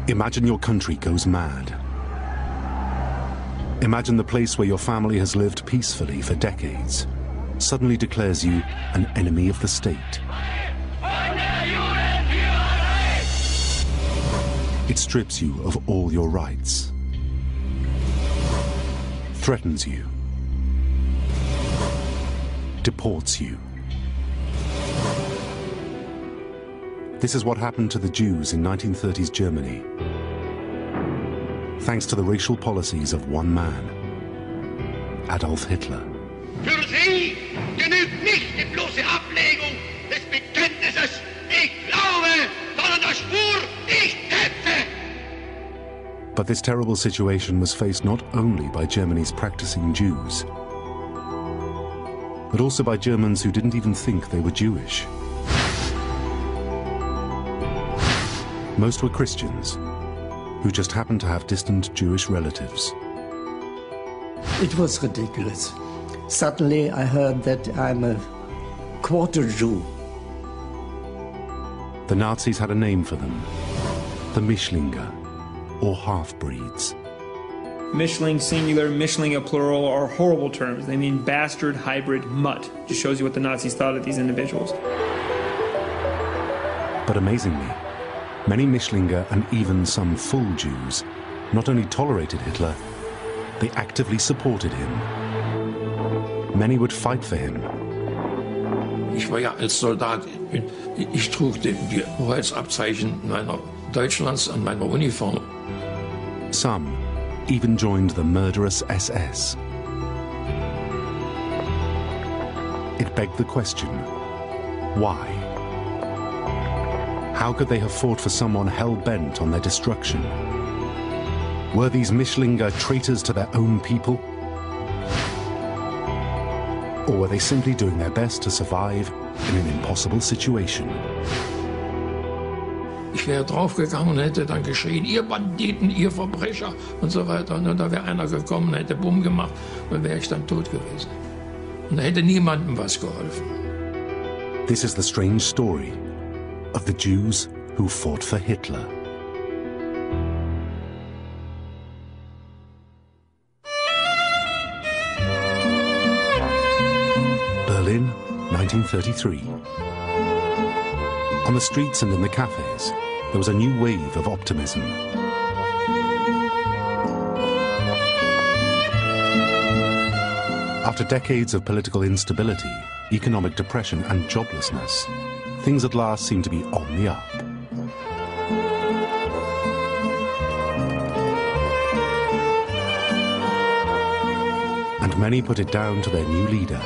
Imagine your country goes mad. Imagine the place where your family has lived peacefully for decades suddenly declares you an enemy of the state. It strips you of all your rights, threatens you, deports you. This is what happened to the Jews in 1930s Germany, thanks to the racial policies of one man, Adolf Hitler. Für Sie genügt nicht die bloße Ablegung des Bekenntnisses, ich glaube, sondern der Schwur, ich kämpfe. But this terrible situation was faced not only by Germany's practicing Jews, but also by Germans who didn't even think they were Jewish. Most were Christians, who just happened to have distant Jewish relatives. It was ridiculous. Suddenly I heard that I'm a quarter Jew. The Nazis had a name for them, the Mischlinge, or half-breeds. Mischling singular, Mischlinge plural are horrible terms. They mean bastard, hybrid, mutt. Just shows you what the Nazis thought of these individuals. But amazingly, many Mischlinge and even some full Jews not only tolerated Hitler, they actively supported him. Many would fight for him. Ich war ja als Soldat, ich trug die Hoheitsabzeichen meiner Deutschlands an meiner Uniform. Some even joined the murderous SS. It begged the question, why? How could they have fought for someone hell-bent on their destruction? Were these Mischlinge traitors to their own people? Or were they simply doing their best to survive in an impossible situation? Ich wäre draufgegangen und hätte dann geschrien, ihr Banditen, ihr Verbrecher und so weiter. Und da wäre einer gekommen, hätte Bumm gemacht, dann wäre ich dann tot gewesen. Und da hätte niemandem was geholfen. This is the strange story of the Jews who fought for Hitler. Berlin, 1933. On the streets and in the cafes, there was a new wave of optimism. After decades of political instability, economic depression and joblessness, things at last seemed to be on the up. And many put it down to their new leader,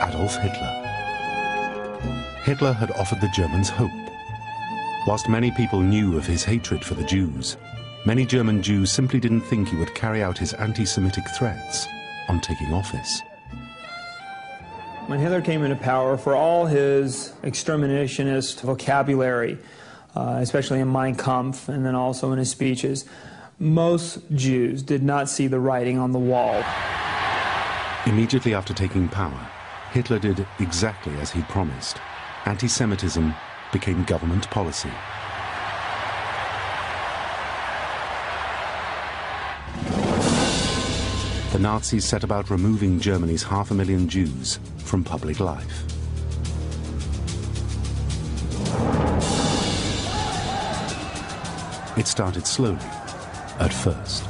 Adolf Hitler. Hitler had offered the Germans hope. Whilst many people knew of his hatred for the Jews, many German Jews simply didn't think he would carry out his anti-Semitic threats on taking office. When Hitler came into power, for all his exterminationist vocabulary, especially in Mein Kampf and then also in his speeches, most Jews did not see the writing on the wall. Immediately after taking power, Hitler did exactly as he'd promised. Anti-Semitism became government policy. The Nazis set about removing Germany's 500,000 Jews from public life. It started slowly, at first.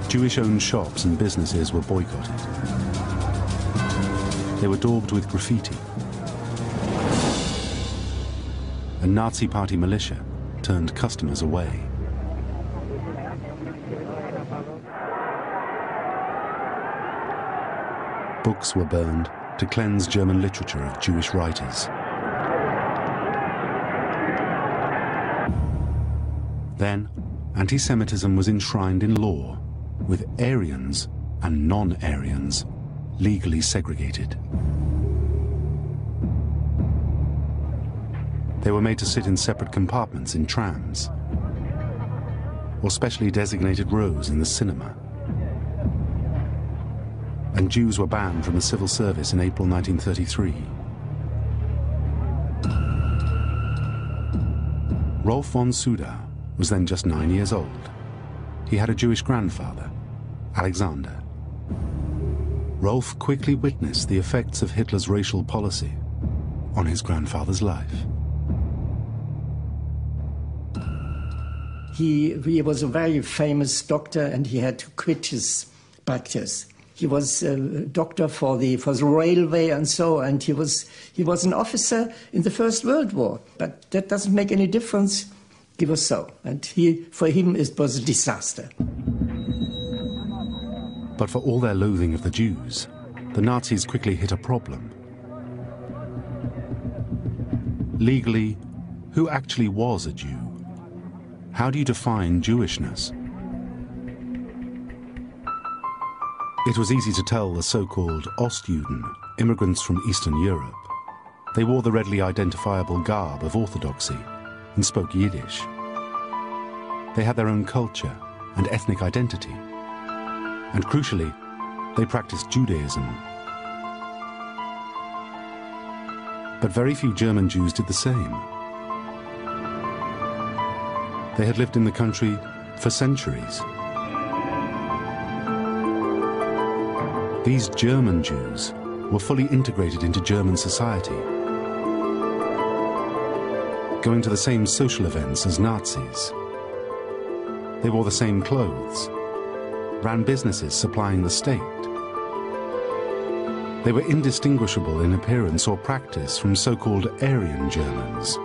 Jewish-owned shops and businesses were boycotted. They were daubed with graffiti. A Nazi party militia turned customers away. Books were burned to cleanse German literature of Jewish writers. Then, anti-Semitism was enshrined in law, with Aryans and non-Aryans legally segregated. They were made to sit in separate compartments in trams, or specially designated rows in the cinema. And Jews were banned from the civil service in April 1933. Rolf von Sudow was then just 9 years old. He had a Jewish grandfather, Alexander. Rolf quickly witnessed the effects of Hitler's racial policy on his grandfather's life. He was a very famous doctor, and he had to quit his practice. He was a doctor for the railway and so, and he was an officer in the First World War. But that doesn't make any difference. He was so, and for him it was a disaster. But for all their loathing of the Jews, the Nazis quickly hit a problem. Legally, who actually was a Jew? How do you define Jewishness? It was easy to tell the so-called Ostjuden, immigrants from Eastern Europe. They wore the readily identifiable garb of orthodoxy and spoke Yiddish. They had their own culture and ethnic identity. And crucially, they practiced Judaism. But very few German Jews did the same. They had lived in the country for centuries. These German Jews were fully integrated into German society, going to the same social events as Nazis. They wore the same clothes, ran businesses supplying the state. They were indistinguishable in appearance or practice from so-called Aryan Germans.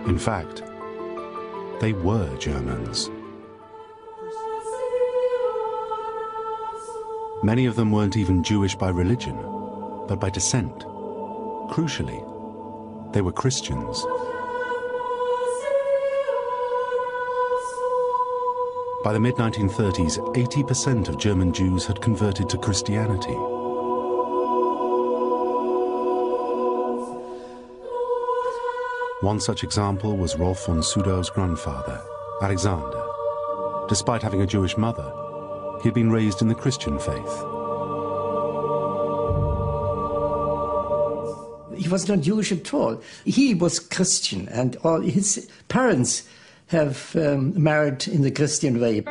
In fact, they were Germans. Many of them weren't even Jewish by religion, but by descent. Crucially, they were Christians. By the mid-1930s, 80% of German Jews had converted to Christianity. One such example was Rolf von Sudow's grandfather, Alexander. Despite having a Jewish mother, he had been raised in the Christian faith. He was not Jewish at all. He was Christian, and all his parents have married in the Christian way.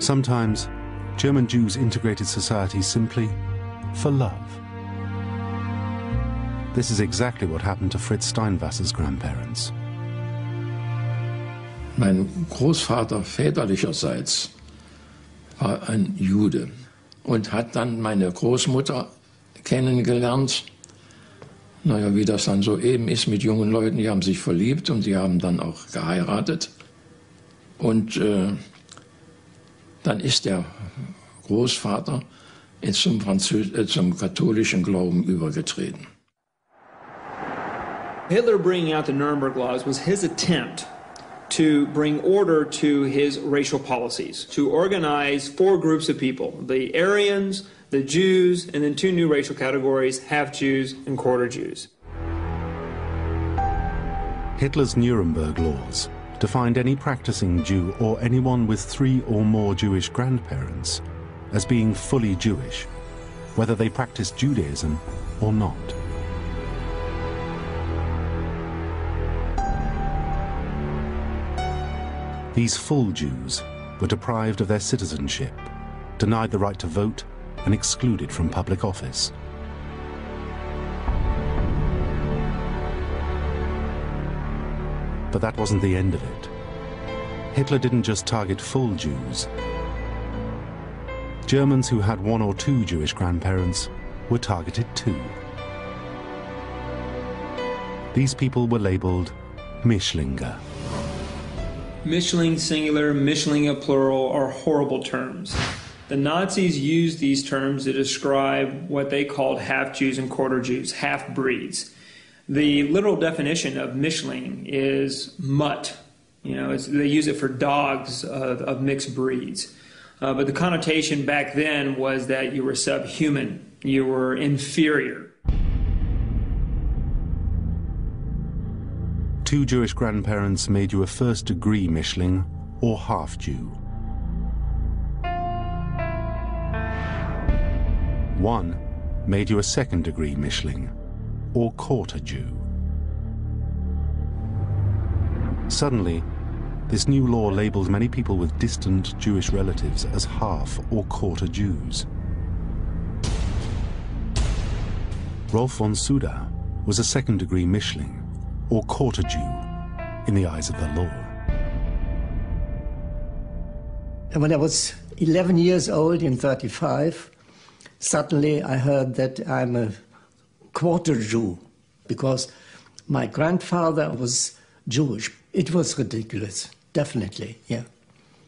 Sometimes, German Jews integrated society simply for love. This is exactly what happened to Fritz Steinwasser's grandparents. Mein Großvater väterlicherseits war ein Jude und hat dann meine Großmutter kennengelernt. Naja, wie das dann so eben ist mit jungen Leuten, die haben sich verliebt und die haben dann auch geheiratet. Und dann ist der Großvater zum katholischen Glauben übergetreten. Hitler bringing out the Nuremberg laws was his attempt to bring order to his racial policies, to organize four groups of people, the Aryans, the Jews, and then two new racial categories, half-Jews and quarter-Jews. Hitler's Nuremberg laws defined any practicing Jew or anyone with 3 or more Jewish grandparents as being fully Jewish, whether they practiced Judaism or not. These full Jews were deprived of their citizenship, denied the right to vote, and excluded from public office. But that wasn't the end of it. Hitler didn't just target full Jews. Germans who had 1 or 2 Jewish grandparents were targeted too. These people were labeled Mischlinge. Mischling singular, Mischlinge plural are horrible terms. The Nazis used these terms to describe what they called half-Jews and quarter-Jews, half-breeds. The literal definition of Mischling is mutt. They use it for dogs of mixed breeds. But the connotation back then was that you were subhuman, you were inferior. 2 Jewish grandparents made you a first-degree Mischling or half-Jew. 1 made you a second-degree Mischling. or quarter Jew. Suddenly, this new law labeled many people with distant Jewish relatives as half or quarter Jews. Rolf von Suda was a second-degree Mischling, or quarter Jew, in the eyes of the law. And when I was 11 years old in 1935, suddenly I heard that I'm a quarter Jew, because my grandfather was Jewish. It was ridiculous, definitely, yeah.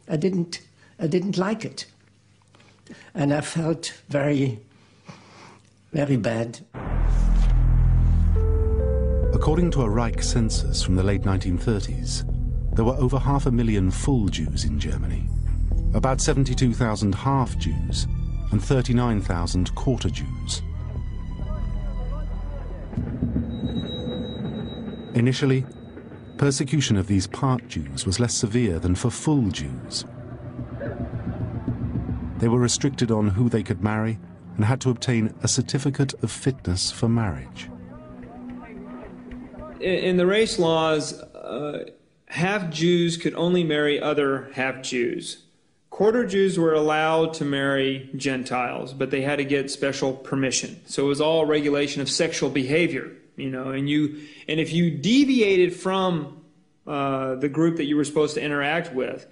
I didn't like it. And I felt very, very bad. According to a Reich census from the late 1930s, there were over 500,000 full Jews in Germany, about 72,000 half Jews, and 39,000 quarter Jews. Initially, persecution of these part Jews was less severe than for full Jews. They were restricted on who they could marry and had to obtain a certificate of fitness for marriage. In the race laws, half Jews could only marry other half Jews. Quarter Jews were allowed to marry Gentiles, but they had to get special permission. So it was all regulation of sexual behavior, you know, and if you deviated from the group that you were supposed to interact with,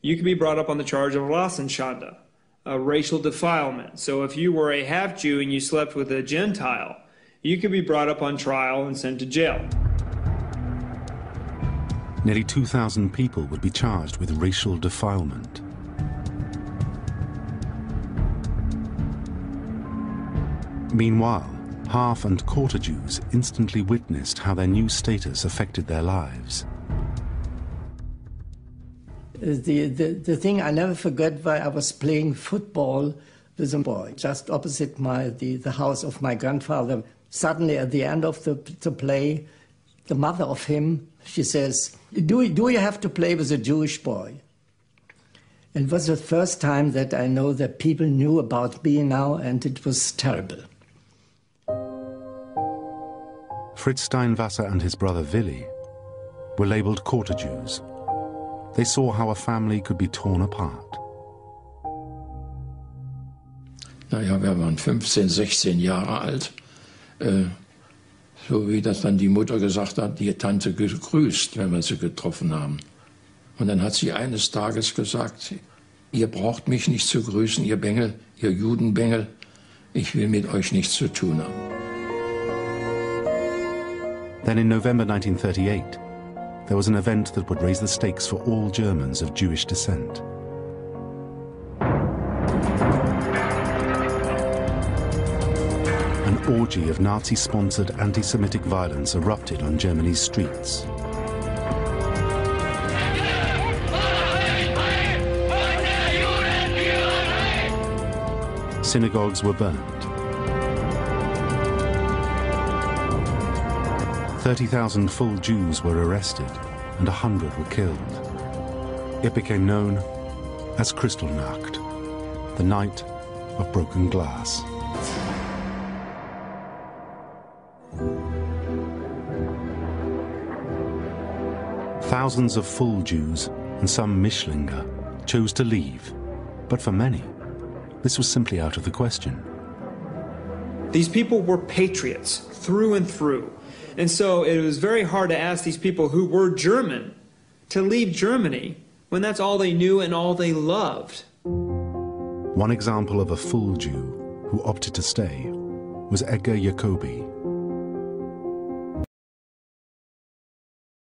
you could be brought up on the charge of Rassenschande, racial defilement. So if you were a half Jew and you slept with a Gentile, you could be brought up on trial and sent to jail. Nearly 2,000 people would be charged with racial defilement. Meanwhile, half and quarter Jews instantly witnessed how their new status affected their lives. The thing I never forget, why I was playing football with a boy just opposite the house of my grandfather. Suddenly, at the end of the play, the mother of him, she says, do you have to play with a Jewish boy? And it was the first time that I know that people knew about me now, and it was terrible. Fritz Steinwasser and his brother Willi were labeled quarter Jews. They saw how a family could be torn apart. Naja, wir waren 15, 16 Jahre alt. So wie das dann die Mutter gesagt hat, die Tante gegrüßt, wenn wir sie getroffen haben. Und dann hat sie eines Tages gesagt, ihr braucht mich nicht zu grüßen, ihr Bengel, ihr Judenbengel, ich will mit euch nichts zu tun haben. Then in November 1938, there was an event that would raise the stakes for all Germans of Jewish descent. An orgy of Nazi-sponsored anti-Semitic violence erupted on Germany's streets. Synagogues were burned. 30,000 full Jews were arrested and 100 were killed. It became known as Kristallnacht, the night of broken glass. Thousands of full Jews and some Mischlinge chose to leave, but for many, this was simply out of the question. These people were patriots through and through. And so it was very hard to ask these people who were German to leave Germany when that's all they knew and all they loved. One example of a full Jew who opted to stay was Edgar Jacobi.